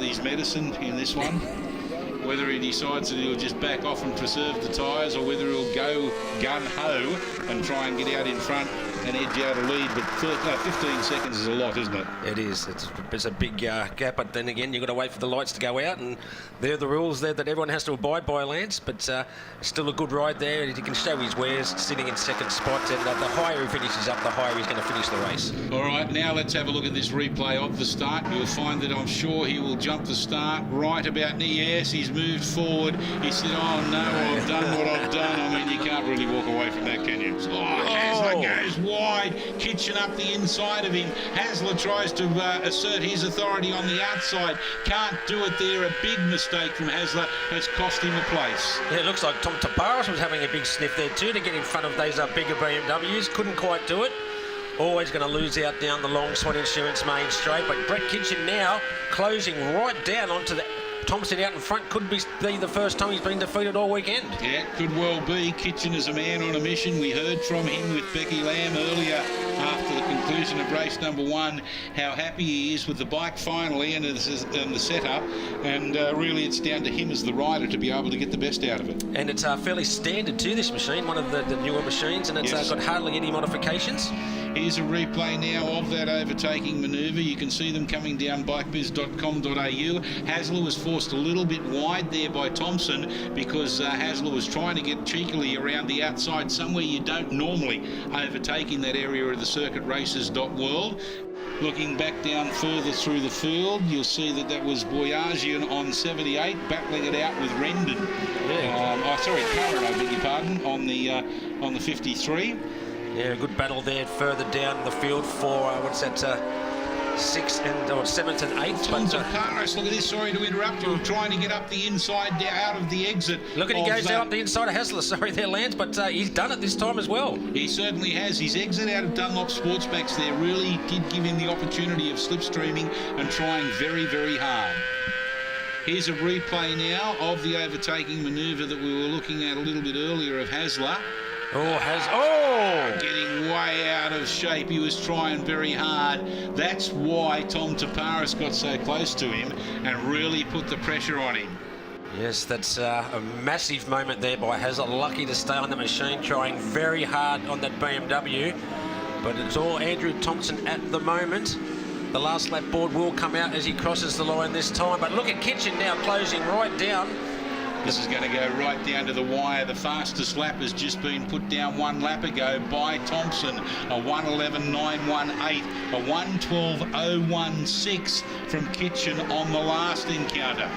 these medicine in this one. Whether he decides that he'll just back off and preserve the tyres, or whether he'll go gun-ho and try and get out in front and edge out a lead. But 15 seconds is a lot, isn't it? It is. It's a big gap, but then again, you've got to wait for the lights to go out, and they're the rules there that everyone has to abide by, Lance. But still a good ride there. He can show his wares sitting in second spot, and the higher he finishes up, the higher he's going to finish the race. All right, now let's have a look at this replay of the start. You'll find that I'm sure he will jump the start right about near. Yes, he's moved forward. He said, oh no, I've done what I've done. I mean, you can't really walk away from that, can you? Hasler goes wide. Kitchen up the inside of him. Hasler tries to assert his authority on the outside. Can't do it there. A big mistake from Hasler has cost him a place. Yeah, it looks like Tom Taparis was having a big sniff there too to get in front of those bigger BMWs. Couldn't quite do it. Always going to lose out down the long Swann Insurance main straight. But Brett Kitchen now closing right down onto the Thompson out in front. Could be the first time he's been defeated all weekend. Yeah, could well be. Kitchen is a man on a mission. We heard from him with Becky Lamb earlier after the conclusion of race number one, how happy he is with the bike finally and the setup, and really it's down to him as the rider to be able to get the best out of it. And it's fairly standard to this machine, one of the newer machines, and it's got hardly any modifications. Here's a replay now of that overtaking manoeuvre. You can see them coming down bikebiz.com.au. Hasler was forced a little bit wide there by Thompson because Hasler was trying to get cheekily around the outside, somewhere you don't normally overtake in that area of the circuit races.world. Looking back down further through the field, you'll see that was Boyajian on 78, battling it out with Rendon. Curran, I beg your pardon, on the 53. Yeah, a good battle there further down the field for, 7th and 8th. Tom Taparis, look at this, sorry to interrupt you, trying to get up the inside out of the exit. Look at he goes out the inside of Hasler, sorry there, Lance, but he's done it this time as well. He certainly has. His exit out of Dunlop Sportsbacks there really did give him the opportunity of slipstreaming and trying very, very hard. Here's a replay now of the overtaking manoeuvre that we were looking at a little bit earlier of Hasler. Getting way out of shape. He was trying very hard. That's why Tom Taparis got so close to him and really put the pressure on him. Yes, that's a massive moment there by Hasler. Lucky to stay on the machine, trying very hard on that BMW. But it's all Andrew Thompson at the moment. The last lap board will come out as he crosses the line this time. But look at Kitchen now closing right down. This is going to go right down to the wire. The fastest lap has just been put down 1 lap ago by Thompson. A 1:11.918, a 1:12.016 from Kitchen on the last encounter.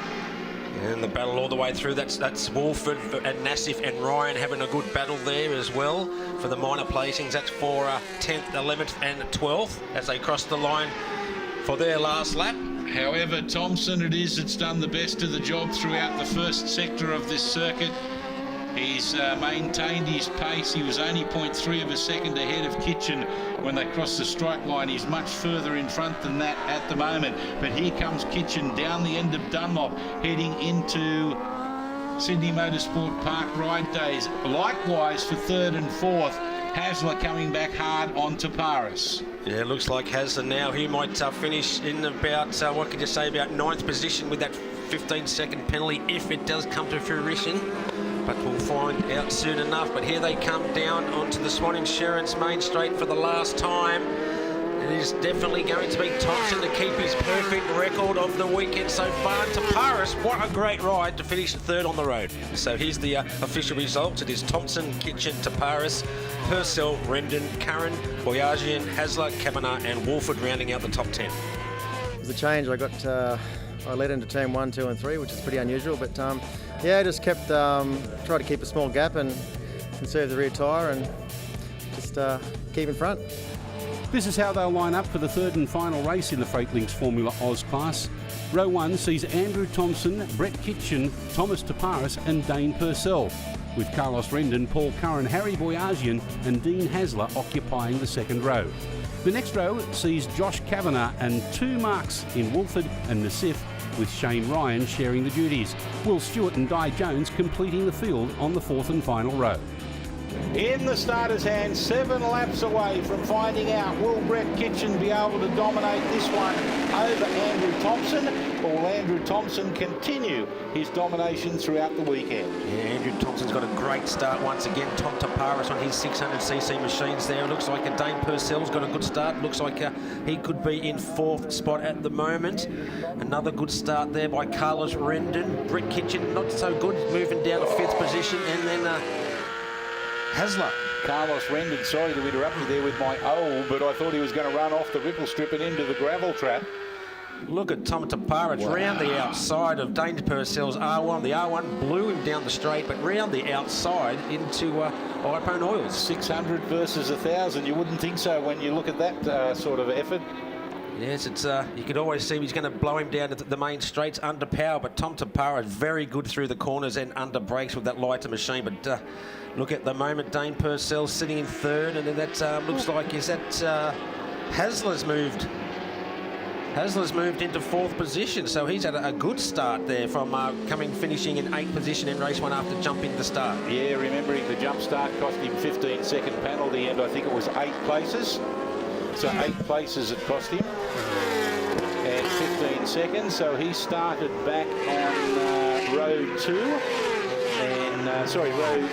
And the battle all the way through. That's Wolford and Nassif and Ryan having a good battle there as well for the minor placings. That's for 10th, 11th and 12th as they cross the line for their last lap. However, Thompson it's done the best of the job throughout the first sector of this circuit. He's maintained his pace. He was only 0.3 of a second ahead of Kitchen when they crossed the strike line. He's much further in front than that at the moment. But here comes Kitchen down the end of Dunlop, heading into Sydney Motorsport Park ride days. Likewise for third and fourth. Hasler coming back hard on Taparis. Yeah, it looks like Hasler now. He might finish in about, about 9th position with that 15-second penalty if it does come to fruition. But we'll find out soon enough. But here they come down onto the Swann Insurance main straight for the last time. It is definitely going to be Thompson to keep his perfect record of the weekend so far. Taparis, what a great ride to finish third on the road. So here's the official results. It is Thompson, Kitchen, Taparis, Purcell, Rendon, Curran, Boyajian, Hasler, Kavanagh and Wolford rounding out the top 10. It was a change. I led into turn 1, 2 and 3, which is pretty unusual, but Yeah, just kept try to keep a small gap and conserve the rear tyre and just keep in front. This is how they'll line up for the third and final race in the Freightlinks Formula Oz class. Row 1 sees Andrew Thompson, Brett Kitchen, Thomas Taparis and Dane Purcell, with Carlos Rendon, Paul Curran, Harry Boyajian and Dean Hasler occupying the second row. The next row sees Josh Kavanagh and 2 marks in Wolford and Nassif, with Shane Ryan sharing the duties. Will Stewart and Di Jones completing the field on the fourth and final row. In the starter's hands, 7 laps away from finding out, will Brett Kitchen be able to dominate this one over Andrew Thompson, or will Andrew Thompson continue his domination throughout the weekend? Yeah, Andrew Thompson's got a great start once again. Tom Taparis on his 600cc machines there. It looks like Dane Purcell's got a good start. Looks like he could be in 4th spot at the moment. Another good start there by Carlos Rendon. Brett Kitchen, not so good, moving down to 5th position. And then Hasler. Carlos Rendon, sorry to interrupt you there with my but I thought he was going to run off the ripple strip and into the gravel trap. Look at Tom Taparis round the outside of Dane Purcell's R1. The R1 blew him down the straight, but round the outside into iPhone Oils. 600 versus 1,000. You wouldn't think so when you look at that sort of effort. Yes, it's you could always see he's going to blow him down to the main straights under power, but Tom Taparis very good through the corners and under brakes with that lighter machine. But look at the moment, Dane Purcell sitting in 3rd, and then that looks like Hasler's moved. Hasler's moved into 4th position, so he's had a good start there from finishing in 8th position in race 1 after jumping the start. Yeah, remembering the jump start cost him 15-second penalty, and I think it was 8 places. So 8 places it cost him, and 15 seconds. So he started back on row 2, and row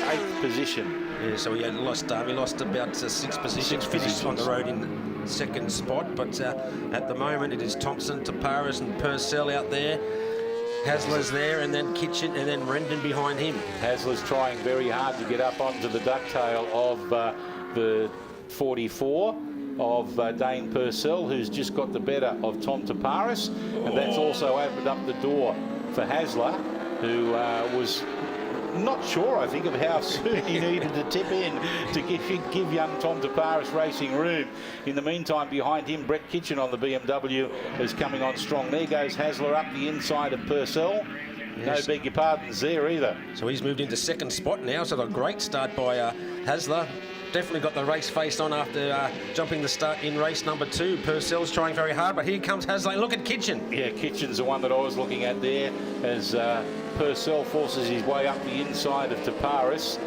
8th position. Yeah, so he lost about 6 positions. Finished on the road in 2nd spot, but at the moment it is Thompson, Taparis and Purcell out there. Hasler's there, and then Kitchen, and then Rendon behind him. Hasler's trying very hard to get up onto the ducktail of the 44 of Dane Purcell, who's just got the better of Tom Taparis, and that's also opened up the door for Hasler, who was not sure, I think, of how soon he needed to tip in to give young Tom Taparis racing room. In the meantime, behind him, Brett Kitchen on the BMW is coming on strong. There goes Hasler up the inside of Purcell. Yes. No beg your pardons there either. So he's moved into 2nd spot now, so a great start by Hasler. Definitely got the race face on after jumping the start in race number 2. Purcell's trying very hard, but here comes Hasler. Look at Kitchen. Yeah, Kitchen's the one that I was looking at there as Purcell forces his way up the inside of Taparis.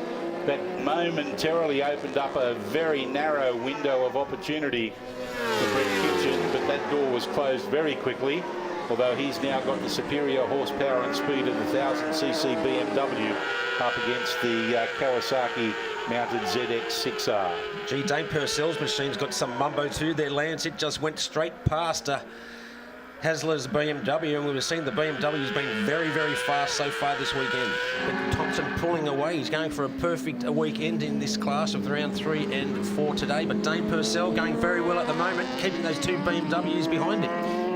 That momentarily opened up a very narrow window of opportunity for Brett Kitchen, but that door was closed very quickly, although he's now got the superior horsepower and speed of the 1000cc BMW up against the Kawasaki mounted ZX6R. Gee, Dane Purcell's machine's got some mumbo too. Their Lance, it just went straight past Hasler's BMW, and we've seen the BMW's been very, very fast so far this weekend. But Thompson pulling away. He's going for a perfect weekend in this class of round 3 and 4 today. But Dane Purcell going very well at the moment, keeping those 2 BMWs behind him.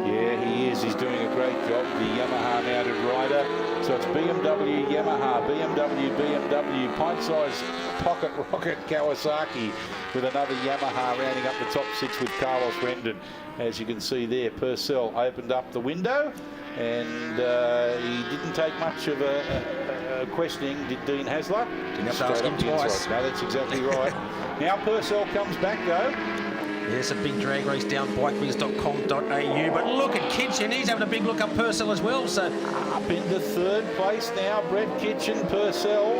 Yeah, he is. He's doing a great job, the Yamaha mounted rider. So it's BMW, Yamaha, BMW, pint-sized pocket rocket Kawasaki with another Yamaha rounding up the top 6 with Carlos Rendon. As you can see there, Purcell opened up the window, and he didn't take much of a questioning, did Dean Hasler? Didn't have to ask him twice. No, that's exactly right. Now Purcell comes back though. Yes, a big drag race down bikewiz.com.au, but look at Kitchen, he's having a big look up Purcell as well. So up into 3rd place now, Brett Kitchen. Purcell,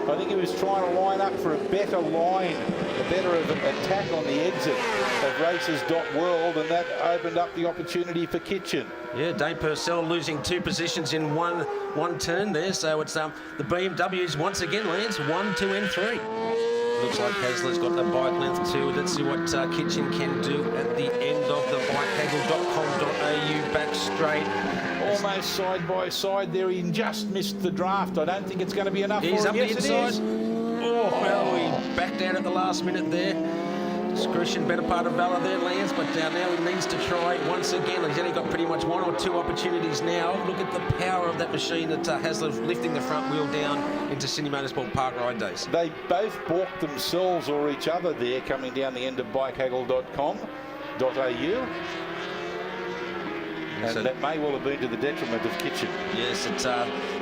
I think he was trying to line up for a better line, a better attack on the exit of races.world, and that opened up the opportunity for Kitchen. Yeah, Dane Purcell losing 2 positions in one turn there, so it's the BMWs once again, Lance, 1, 2 and 3. Looks like Hasler's got the bike length too. Let's see what Kitchen can do at the end of the bikehaggle.com.au back straight. Almost side by side there. He just missed the draft. I don't think it's going to be enough He's for up him. the Yes, inside. Oh, well, he backed down at the last minute there. Excrucian, better part of Valor there, Lance, but now he needs to try once again. He's only got pretty much 1 or 2 opportunities now. Look at the power of that machine that Hasler lifting the front wheel down into Sydney Motorsport Park Ride Days. They both balked themselves or each other there coming down the end of bikehaggle.com.au. And that may well have been to the detriment of Kitchen. Yes,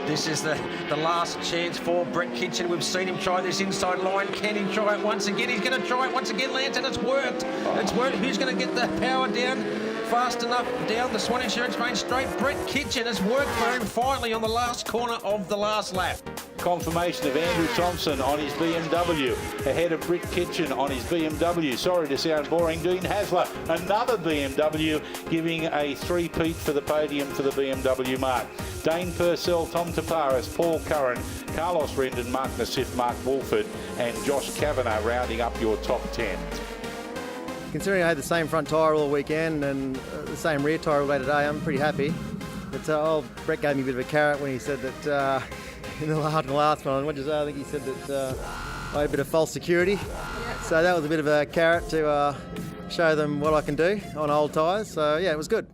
this is the last chance for Brett Kitchen. We've seen him try this inside line. Can he try it once again? He's going to try it once again, Lance, and it's worked. It's worked. Who's going to get the power down fast enough down the Swann Insurance Main Straight? Brett Kitchen has worked for him finally on the last corner of the last lap. Confirmation of Andrew Thompson on his BMW, ahead of Britt Kitchen on his BMW. Sorry to sound boring. Dean Hasler, another BMW, giving a three-peat for the podium for the BMW mark. Dane Purcell, Tom Taparis, Paul Curran, Carlos Rendon, Mark Nassif, Mark Wolford and Josh Kavanagh rounding up your top 10. Considering I had the same front tyre all weekend and the same rear tyre all day today, I'm pretty happy. But Brett gave me a bit of a carrot when he said that in the last one, what did you say? I think he said that I had a bit of false security. So that was a bit of a carrot to show them what I can do on old tyres. So yeah, it was good.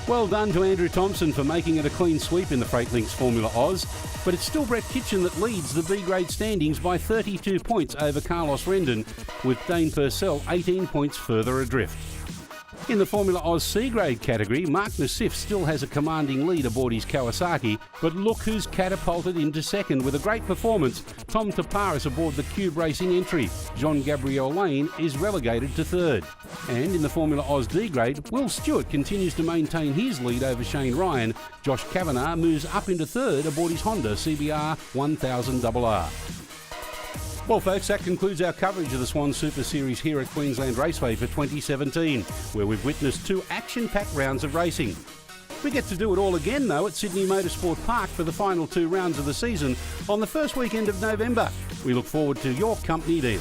Well done to Andrew Thompson for making it a clean sweep in the Freight Links Formula Oz, but it's still Brett Kitchen that leads the B-grade standings by 32 points over Carlos Rendon, with Dane Purcell 18 points further adrift. In the Formula Oz C-grade category, Mark Nassif still has a commanding lead aboard his Kawasaki, but look who's catapulted into second with a great performance. Tom Taparis aboard the Cube Racing entry. Jean-Gabriel Lane is relegated to third. And in the Formula Oz D-grade, Will Stewart continues to maintain his lead over Shane Ryan. Josh Kavanagh moves up into third aboard his Honda CBR 1000RR. Well, folks, that concludes our coverage of the Swann Super Series here at Queensland Raceway for 2017, where we've witnessed 2 action-packed rounds of racing. We get to do it all again, though, at Sydney Motorsport Park for the final 2 rounds of the season on the first weekend of November. We look forward to your company then.